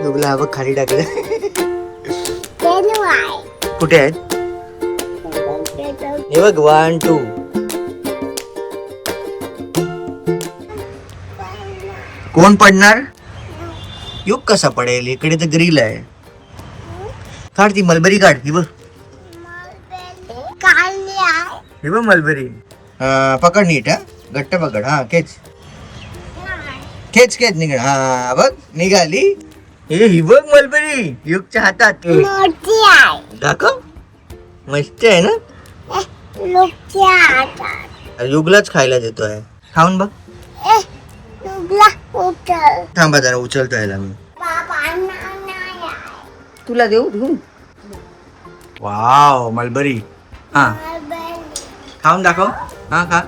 युगला हा बघ खाली टाकलं. कुठे आहेत हे बघ 1 2. कोण पडणार? युग कसा पडेल? इकडे तर ग्रिल आहे. काढ ती मलबरी काढ. ही बघ हे बघ मलबरी. पकड नीट. हा घट्ट पकड. हा खेच खेच खेच निघाल. हा बघ निघाली. ही बघ मलबरी युगच्या हातात. दाखव. मस्त आहे ना. युगलाच खायला देतोय. खाऊन बघ. थांबा जरा उचलतो याला मी. तुला देऊ घेऊन. Wow mulberry. हा खाऊन दाखव. हा खा.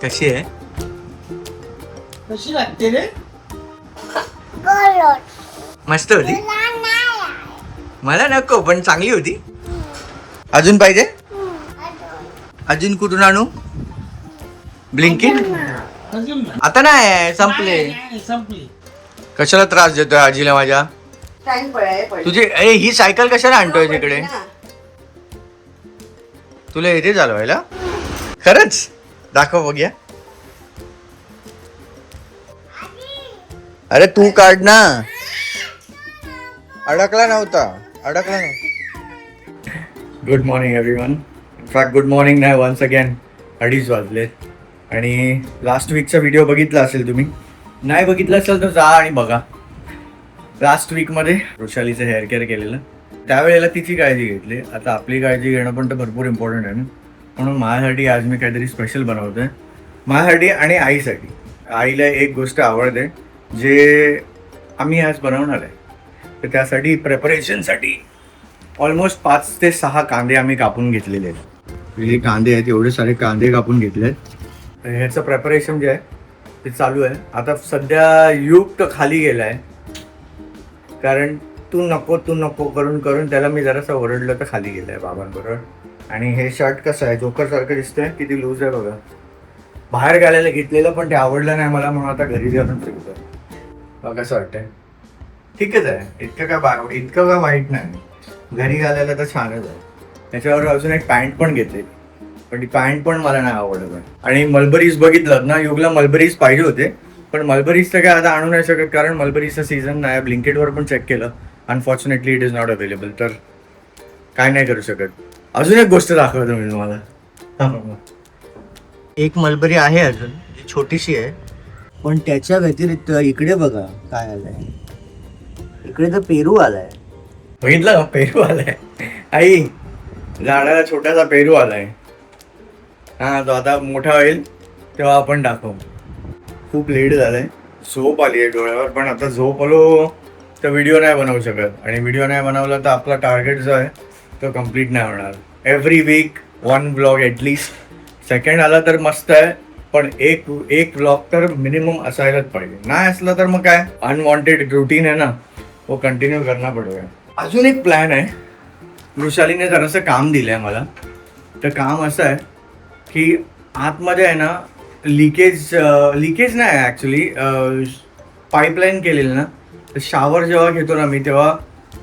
कशी आहे? कशी लागते रे? मस्त होती. मला नको पण चांगली होती. अजून पाहिजे? अजून कुठून आणू? ब्लिंकिट आता नाही संपले. कशाला त्रास देतोय आजीला माझ्या? तुझी ही सायकल कशाला आणतोय तिकडे? तुला येते चालवायला? खरंच? दाखव बघूया. अरे तू काढ ना. अडकला नव्हता. Good morning everyone. In fact good morning नाही, वन्स अगेन 2:30 वाजलेत. आणि लास्ट वीकचा व्हिडिओ बघितला असेल तुम्ही. नाही बघितला असेल तर जा आणि बघा. लास्ट वीकमध्ये वृषालीचं हेअर केअर केलेलं. त्यावेळेला तिची काळजी घेतली. आता आपली काळजी घेणं पण तर भरपूर इम्पॉर्टंट आहे ना. म्हणून माझ्यासाठी आज मी काहीतरी स्पेशल बनवतोय. माझ्यासाठी आणि आईसाठी. आईला एक गोष्ट आवडते जे आम्ही आज बनवणार आहे. तर त्यासाठी प्रेपरेशनसाठी ऑलमोस्ट 5 ते 6 कांदे आम्ही कापून घेतलेले आहेत. हे कांदे आहेत, एवढे सारे कांदे कापून घेतले आहेत. ह्याचं प्रेपरेशन जे आहे ते चालू आहे. आता सध्या युग तर खाली गेला आहे कारण तू नको करून त्याला मी जरासं ओरडलं तर खाली गेलं आहे बाबांबरोबर. आणि हे शर्ट कसं आहे, जोकरसारखं दिसतंय. किती लूज आहे बघा. बाहेर घालायला घेतलेलं पण ते आवडलं नाही मला, म्हणून आता घरी जाऊन शिकतो. बघा कसं वाटतंय? ठीकच आहे. इतकं काय वाईट नाही. घरी घालायला तर छानच आहे. त्याच्यावर अजून एक पॅन्ट पण घेतली पण ती पॅन्ट पण मला नाही आवडत. आणि मलबरीज बघितलं ना, युगला मलबरीज पाहिजे होते पण मलबरीज तर काय आता आणू नाही शकत कारण मलबरीजचं सीझन नाही. ब्लिंकिटवर पण चेक केलं. Unfortunately it is not available. तर काय नाही करू शकत. अजून एक गोष्ट दाखवतो मी तुम्हाला. एक मलबरी आहे अजून, जी छोटीशी आहे. पण त्याच्या व्यतिरिक्त इकडे बघा काय आलंय. इकडे तर पेरू आलाय. बघितलं का? पेरू आलाय. आई झाडाला छोटासा पेरू आलाय. हा तो आता मोठा होईल तेव्हा आपण दाखवू. खूप लेट झालंय. झोप आली आहे डोळ्यावर. पण आता झोप आलो तर व्हिडिओ नाही बनवू शकत. आणि व्हिडिओ नाही बनवला तर आपला टार्गेट जो आहे तो कम्प्लीट नाही होणार. Every week 1 blog at least. Second आला तर मस्त आहे पण एक ब्लॉग तर मिनिमम असायलाच पाहिजे. नाही असलं तर मग काय अनवॉन्टेड रुटीन आहे ना, वो कंटिन्यू करना पडेगा. अजून एक प्लॅन आहे. वृषालीने जरासं काम दिलं आहे मला. तर काम असं आहे की आतमध्ये आहे ना लिकेज नाही आहे ॲक्च्युली. पाईपलाईन केलेलं ना, तर शावर जेव्हा घेतो ना मी तेव्हा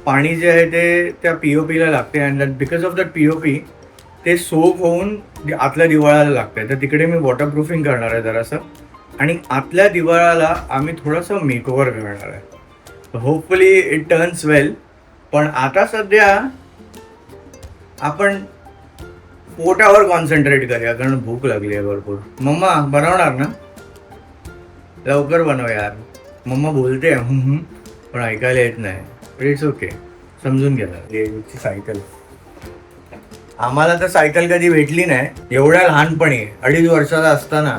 पाणी जे आहे ते त्या POPला लागते. And that because of that POP ते सोप होऊन आतल्या दिवाळाला लागतंय. तर तिकडे मी वॉटरप्रूफिंग करणार आहे जरासं. आणि आतल्या दिवाळाला आम्ही थोडंसं मेकओव्हर करणार आहे. होपफुली इट टर्न्स वेल. पण आता सध्या आपण पोटावर कॉन्सन्ट्रेट करूया कारण भूक लागली आहे भरपूर. मम्मा बनवणार ना? लवकर बनव यार. मम्मा बोलते पण ऐकायला येत नाही. It's okay. समजून घ्या. सायकल आम्हाला तर सायकल कधी भेटली नाही. एवढ्या लहानपणी 2.5 वर्षाचा असताना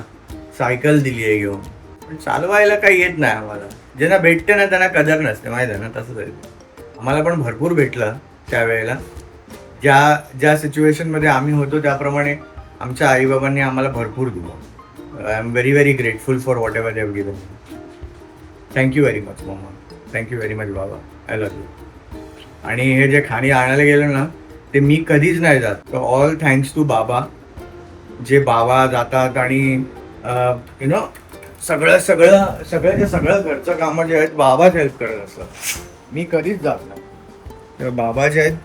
सायकल दिली आहे घेऊन. पण चालवायला काही येत नाही आम्हाला. ज्यांना भेटते ना त्यांना कदर नसते, माहीत आहे ना. तसंच आहे. आम्हाला पण भरपूर भेटलं त्यावेळेला. ज्या सिच्युएशनमध्ये आम्ही होतो त्याप्रमाणे आमच्या आईबाबांनी आम्हाला भरपूर दिलं. I am very grateful for whatever they have given. Thank you very much मम्मा. थँक्यू व्हेरी मच बाबा. I love you. आणि हे जे खाणी आणायला गेलं ना ते मी कधीच नाही जात. तर ऑल थँक्स टू बाबा. जे बाबा जातात आणि सगळं सगळं सगळ्याच्या सगळं घरचं कामं जे आहेत बाबाच हेल्प करत असतात. मी कधीच जात नाही. तर बाबा जे आहेत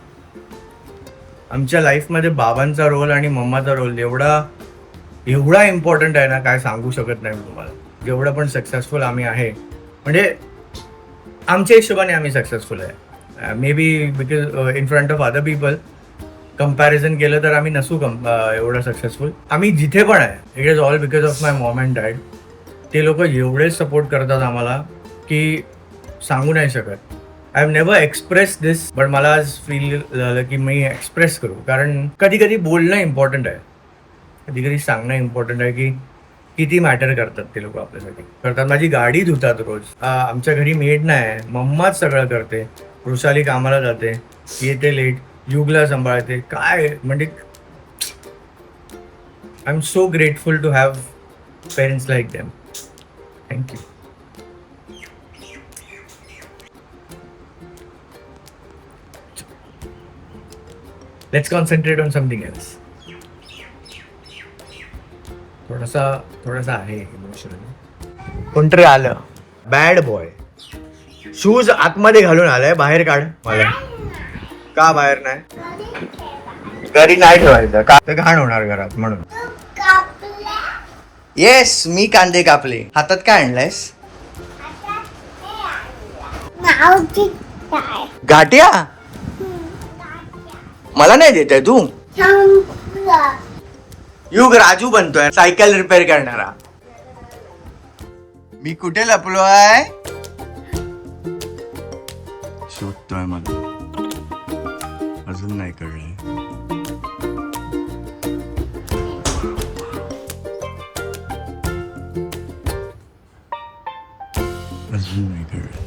आमच्या लाईफमध्ये बाबांचा रोल आणि मम्माचा रोल एवढा इम्पॉर्टंट आहे ना, काय सांगू शकत नाही मी तुम्हाला. जेवढं पण सक्सेसफुल आम्ही आहे, म्हणजे आमच्या हिशोबाने आम्ही सक्सेसफुल आहे. May be because in front of other people comparison केलं तर आम्ही नसू एवढं सक्सेसफुल. आम्ही जिथे पण आहे it is all because of my Maugham and dad. ते लोक एवढे सपोर्ट करतात आम्हाला की सांगू नाही शकत. I have never express this, but मला आज फील झालं की मी एक्सप्रेस करू. कारण कधी कधी बोलणं इम्पॉर्टंट आहे, कधी कधी सांगणं इम्पॉर्टंट आहे की किती मॅटर करतात ते लोक आपल्यासाठी. करतात. माझी गाडी धुतात रोज. आमच्या घरी मेड नाही, मम्माच सगळं करते. वृषाली कामाला जाते, येते लेट, युगला सांभाळते. काय म्हणजे I am so grateful to have parents like them. Thank you. Let's concentrate on something else. थोडासा आहे इमोशनल. कोणतरी आलं, बॅड बॉय. शूज आतमध्ये घालून आलाय, बाहेर काढ मला. का बाहेर नाही? घरी नाही ठेवायचं का? तर घाण होणार घरात म्हणून. येस, मी कांदे कापले. हातात काय आणलायस? गाठ्या? मला नाही देत आहे तू? युग राजू बनतोय, सायकल रिपेअर करणारा. मी कुठे लपलो आहे? शोधतोय मला, अजून नाही कळलंय. अजून नाही कळलंय.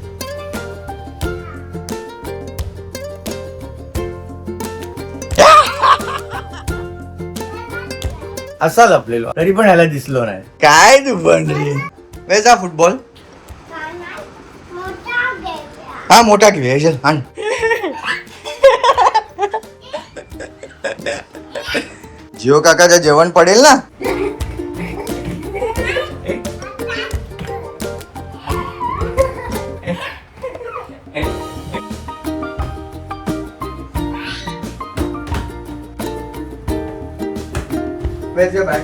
असा लपलेलो तरी पण ह्याला दिसलो नाही. काय तू पण रे. वेजा फुटबॉल. हा मोठा घेऊया. चल आण. जिओ काकाचं जेवण पडेल ना. Where's your bag?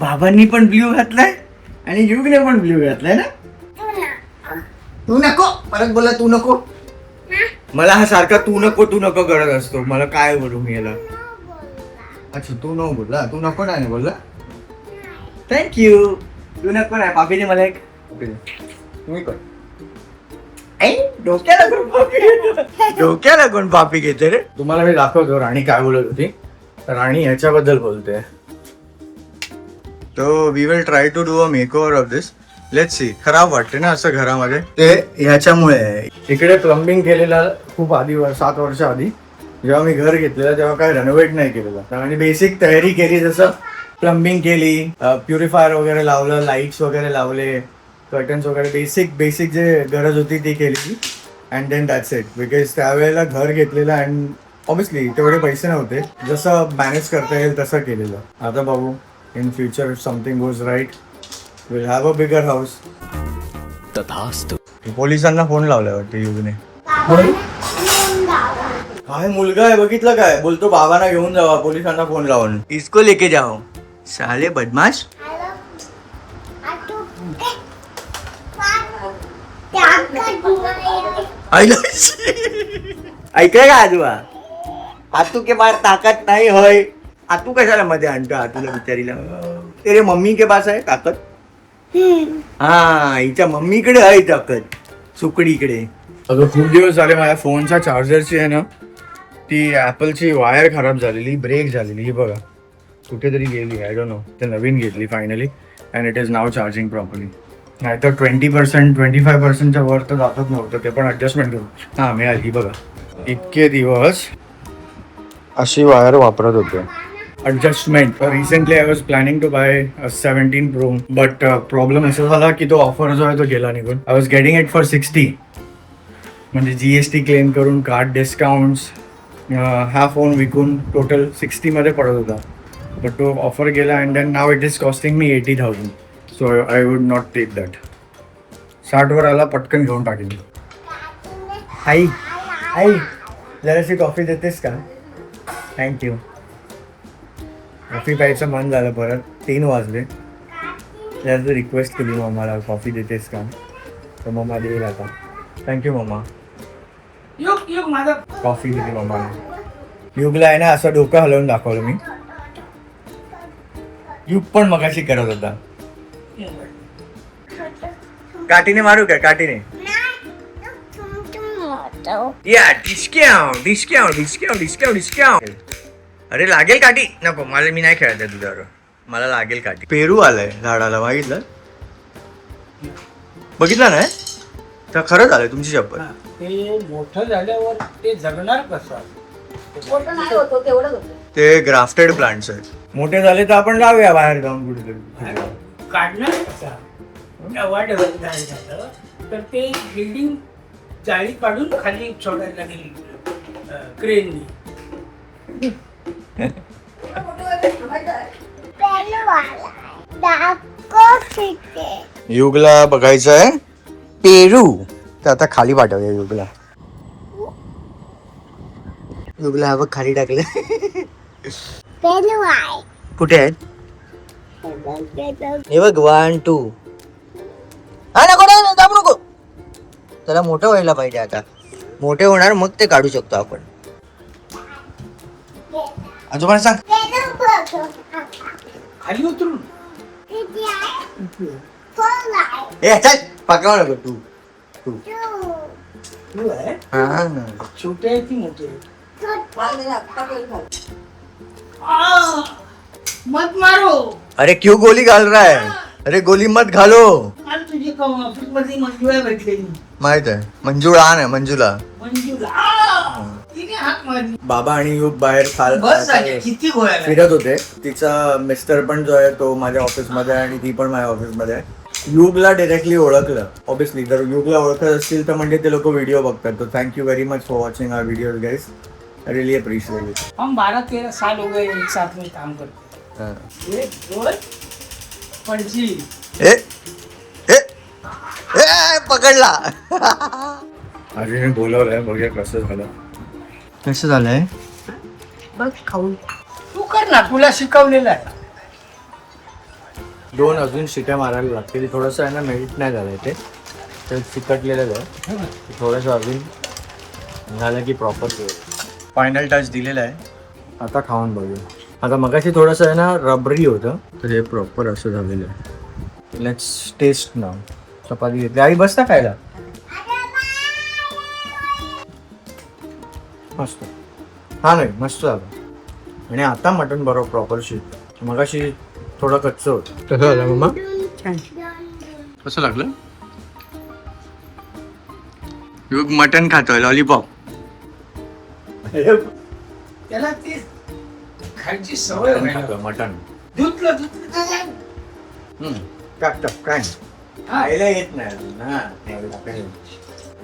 बाबांनी पण ब्ल्यू घातलाय आणि युगने पण ब्ल्यू घातलाय ना. तू नको परत बोला. तू नको. मला हा सारखा तू नको करत असतो. मला काय बोलू मी याला. अच्छा तू नको बोलला. तू नको नाही बोलला. थँक्यू. तू नको नाही. पापीने मला एक तुम्ही कर. डोक्याला कोण पापी घेते रे. तुम्हाला मी दाखवतो राणी काय बोलत होती. राणी ह्याच्याबद्दल बोलते. तो we will try to do a makeover of this. Let's see. खराब वाटते ना असं घरामध्ये. ते ह्याच्यामुळे इकडे प्लंबिंग केलेलं खूप आधी 7 वर्ष आधी जेव्हा मी घर घेतलेलं तेव्हा काय रेनोव्हेट नाही केलेलं. आणि बेसिक तयारी केली, जसं प्लंबिंग केली, प्युरिफायर वगैरे लावलं, लाईट्स वगैरे लावले, कर्टन्स वगैरे बेसिक जे गरज होती ती केली. And then that's it. Because त्यावेळेला घर घेतलेलं अँड ऑब्विसली तेवढे पैसे नव्हते. जसं मॅनेज करता येईल तसं केलेलं. आता बघू in future if something goes right will have a bigger house. तथास्तु. पोलिसांना फोन लावलाय वाटतं युगने. काय मुलगा आहे बघितलं काय. बोलतो बाबांना घेऊन जावा, पोलिसांना फोन लावून. इसको लेके जाओ साले बदमाश. ऐकाय का आजोबा. आतू के पास ताकद नाही होय. आतू कशाला मध्ये आणतो आतूला बिचारीला. तेरे मम्मी के पास आहे ताकद. हा हिच्या मम्मीकडे आहे ताकद. सुकडीकडे. अगं खूप दिवस झाले माझ्या फोनच्या चार्जरची आहे ना ती ॲपलची वायर खराब झालेली, ब्रेक झालेली. ही बघा कुठेतरी गेली. I don't know. ते नवीन घेतली finally and it is now charging properly. नाही तर 20% 25%च्या वर तर जातच नव्हतं. ते पण ॲडजस्टमेंट करून हां मिळाली. बघा इतके दिवस अशी वायर वापरत होते. Adjustment. Recently I was planning to buy 17 Pro but problem असा झाला की तो ऑफर जो आहे तो गेला निघून. I was getting it for 60. म्हणजे GST क्लेम करून कार्ड डिस्काउंट्स हा फोन विकून टोटल 60मध्ये पडत होता, बट तो ऑफर गेला and then now it is costing me 80,000. So I would not take that. 60वर आला, पटकन घेऊन टाकेल. आई आई जराशी कॉफी देतेस का? थँक्यू. कॉफी प्यायचं मन झालं परत. 3 वाजले. त्यात रिक्वेस्ट केली मम्माला, कॉफी देतेस का? तर मम्मा देईल आता. थँक्यू मम्मा. युग माझा कॉफी दिली मम्माने. युगला आहे ना असं डोकं हलवून दाखवलं मी. युग पण मगाशी करत होता. काठीने मारू का? काठीने या डिस्काउंट. अरे लागेल काठी. नको मला, मी नाही खेळत आहे तुझ्यावर. मला लागेल काठी. पेरू आलाय झाडाला, बघितलं नाही तर खरंच आलंय. तुमची शपथ. ते मोठं झाल्यावर ते जगणार कसं? मोठं नाही होतो तेवढंच होतं. ते ग्राफ्टेड प्लांट्स आहेत. मोठे झाले तर आपण लावूया बाहेर जाऊन कुठेतरी. काढणार कसा? वाट झालं तर ते बिल्डिंग जाळी काढून खाली सोडायला गेली क्रेननी. युगला बघायचं आहे पेरू, तर आता खाली पाठवूया युगला. युगला हा बघ खाली टाकले. कुठे आहेत? हे बघ 1 2. हा नको दाबू नको. त्याला मोठं व्हायला पाहिजे. आता मोठे होणार मग ते काढू शकतो आपण. आजोबा सांग. खाली उतरून ए चल पकड नको तू. तू आहे हा छोटे आहे की मोठे? मत मारो. अरे क्यों गोली घाल रहा है? अरे गोली मत घालो. मला तुझी ऑफिस मध्ये मंजुळा भेटलेली. माहित आहे मंजुळा आहे. मंजुला मंजुळा तिने हाक मारली. बाबा आणि युग बाहेर बस झाली. किती गोळ्या फिरत होते. तिचा मिस्टर पण जो आहे तो माझ्या ऑफिसमध्ये आहे आणि ती पण माझ्या ऑफिसमध्ये आहे. युगला डायरेक्टली ओळखलं ऑब्विसली. जर युगला ओळखत असतील तर म्हणजे ते लोक व्हिडिओ बघतात. तो thank you very much for watching our videos guys. I really appreciate it. हम 12-13 साल हो गए एक साथ में काम करते. 1 2 25. ए ए ए पकडला. आजीने बोलवलंय, बघूया कसं झालं. कसं झालंय बघ खाऊन. तू कर ना, तुला शिकवलेलं आहे. 2 अजून शिट्या मारायला लागतील. थोडंसं आहे ना मेल्ट नाही झालंय ते चिकटलेलं आहे. थोडंसं अजून झालं की प्रॉपर फायनल टच दिलेला आहे. आता खाऊन बघूया. आता मगाशी थोडंसं आहे ना रबरी होतं, तर हे प्रॉपर असं झालेलं आहे. लेट्स टेस्ट ना. चपाती घेतली. आई बसता खायला. मस्त. हा नाही मस्त झालं. आणि आता मटण बरोबर प्रॉपर शिट. मगाशी थोडं कच्चं होतं. कसं झालं मम्मा? कसं लागलं? युग मटण खातोय लॉलीपॉप. त्याला ते खायची सवय व्हायला. मटण धुतलं टाक टाक काय खायला येत नाही अजून. हा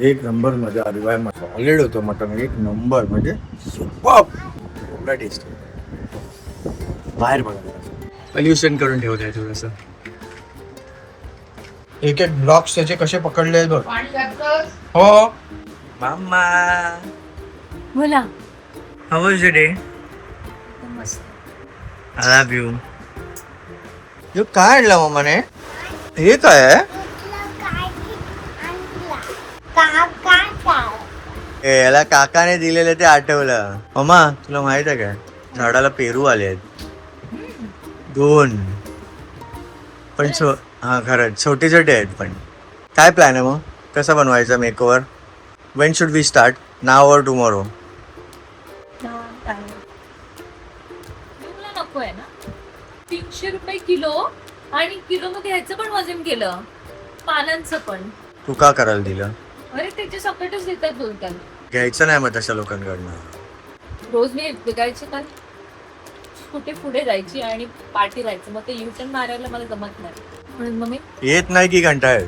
एक नंबर मजा आली बाय. सॉलिड होतं मटण. एक नंबर म्हणजे सुपर टेस्ट. बाहेर बघा पॉल्युशन करून ठेवलंय थोडंसं. एक एक ब्लॉक्स त्याचे कसे पकडले बघ. हो मामा. बोला. How was your day? I love you. यो काय आणलं मम्माने? हे काय आहे? याला काकाने दिलेलं ते आठवलं. मम्मा तुला माहित आहे काय झाडाला पेरू आले आहेत 2. पण हा खरंच छोटे छोटे आहेत. पण काय प्लॅन आहे मग? कसं बनवायचं makeover? When should we start? Now or tomorrow? नको आहे ना. 300 रुपये किलो आणि किलो मध्ये ह्याचं पण वजन केलं, पानांचं पण. तू का करायला दिलं? अरे त्याचे सकटच देतात बोलतात. घ्यायचं नाही मग तशा लोकांकडनं. रोज मी विकायचे तर कुठे पुढे जायची आणि पार्टी जायचं, मग ते युटर्न मारायला मला जमत नाही. म्हणून मग मी येत नाही की कंटाळ.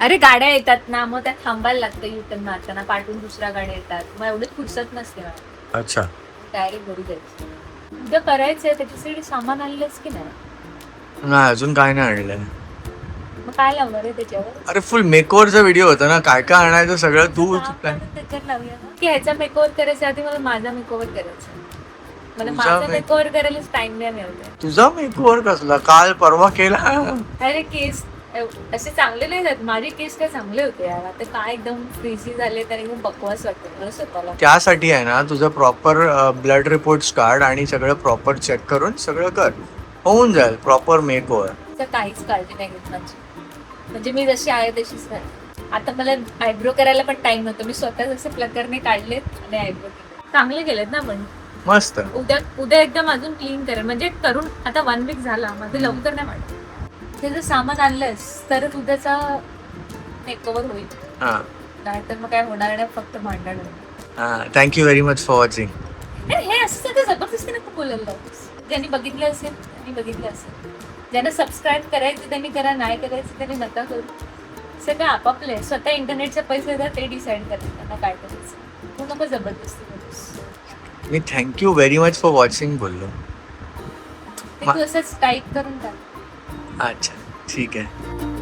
अरे गाड्या येतात ना, मग त्या थांबायला लागतं युटर्न मारताना. पाठून दुसऱ्या गाड्या येतात, मग एवढी फुरसत नसते मला. अच्छा. डायरेक्ट घरी जायचं. उद्या करायचंय त्याच्यासाठी सामान आणलंच की नाही? नाही अजून काय नाही आणलंय. मग काय लावणार आहे त्याच्यावर? अरे फुल मेकओव्हरचा व्हिडिओ होता ना, काय काय आणायचं सगळं तू त्याच्यात लावूया ना की ह्याचा मेकओव्हर करायच्या आधी मला माझा मेकओव्हर करायचा. मला तुझा माझा मेकओव्हर करायलाच टाइम नाही मिळत. तुझा मेकओव्हर कसला? काल परवा केला. अरे केस असे चांगले नाही जात. माझे केस काय चांगले होते यार. आता काय एकदम फ्रीझी झाले तर एकदम बकवास वाटतं मला स्वतःला. त्यासाठी आहे ना तुझं प्रॉपर ब्लड रिपोर्ट्स काढ आणि सगळं प्रॉपर चेक करून सगळं कर, होऊन जाईल प्रॉपर मेकओव्हर. तर काहीच काळजी नाही घेत माझी. म्हणजे मी जशी आहे तशीच राहते. आता मला आयब्रो करायला पण टाइम नव्हतं. मी स्वतः जसे प्लकरने काढलेत आणि आयब्रो केले. चांगले केलेत ना पण. मस्त. उद्या एकदम अजून क्लीन करेल. म्हणजे करून आता 1 वीक झाला. माझं लवकर नाही वाटत. ते जर सामान आणलंस तरच उद्याचा मेकओव्हर होईल. हां नाहीतर मग काय होणार नाही, फक्त भांडण होईल. हां. Thank you very much for watching. हे असं सगळं जबरदस्तीने खूप बोलायला लावतोस. ज्यांनी बघितलं असेल त्यांनी बघितलं असेल. ज्यांना सबस्क्राईब करायचं त्यांनी करा, नाही करायचं त्यांनी नका करू. सगळं आपापले स्वतः इंटरनेटचे पैसे द्या, ते डिसाईड करतात त्यांना काय करायचं. तू नको जबरदस्ती करूस. मी thank you very much for watching बोललो. ते तू असंच टाईप करून टाक. अच्छा ठीक आहे.